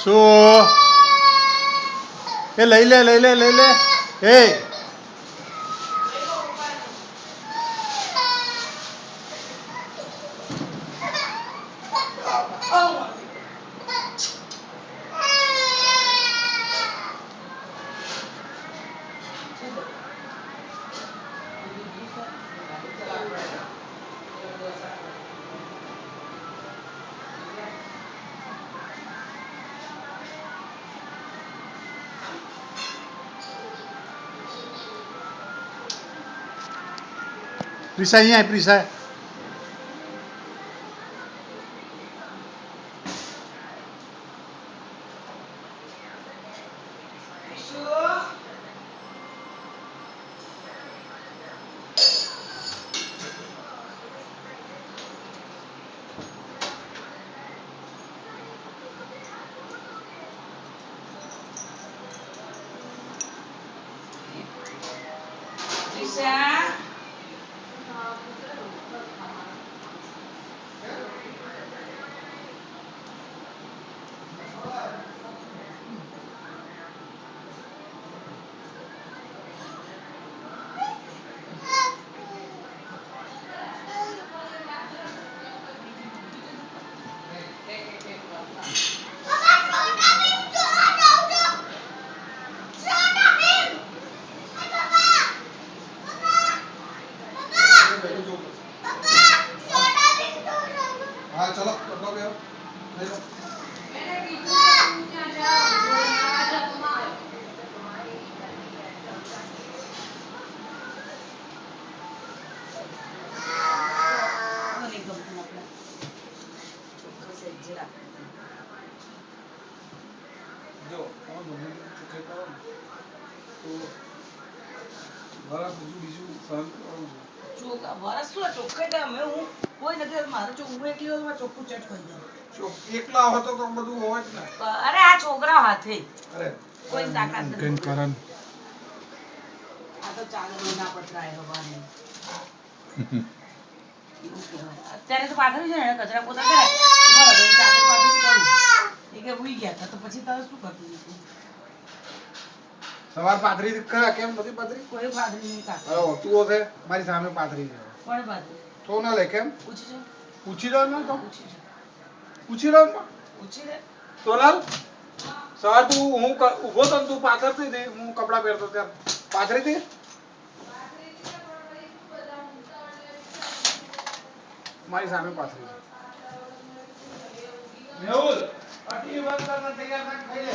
શું એ લઈ લે લઈ લે લઈ લે એ પ્રિસા અહીંયા આય પ્રિસા हाँ चलो कपड़ा ले लो जो तो बड़ा बीजू सहन ચોખા વરસ શું ચોખ્ખે તો અમે હું કોઈ નથી મારે હું એકલી હોય તો ચોખ્ખું ચટ કરી દઉં એકલા હોય તો બધું હોય જ ને અરે આ છોકરા હાથે અરે કોઈ તાકાત નથી કરણ આ તો ચાલે ના પતરાય હવાને અત્યારે તો પાથરી છે ને કચરા પોતા કરે બરાબર ચાદર પાથરી કરું એ કે ઉઈ ગયા હતા તો પછી તારે શું કરતું સવાર પાથરી કરા કેમ બધી પાથરી કોઈ પાથરી નહીં કાઢ અરે તું છે મારી સામે પાથરી છે કોણ પાથરી તો ના લે કેમ પૂછી લો ને તો પૂછી લો ને પૂછી લે સોલાલ સવાર તું હું ઊભો તો તું પાથરતી હતી હું કપડા પહેરતો ત્યારે પાથરી હતી મારી સામે પાથરી છે મેહુલ પાટી બંધ કરને તૈયાર થઈને ખાઈ લે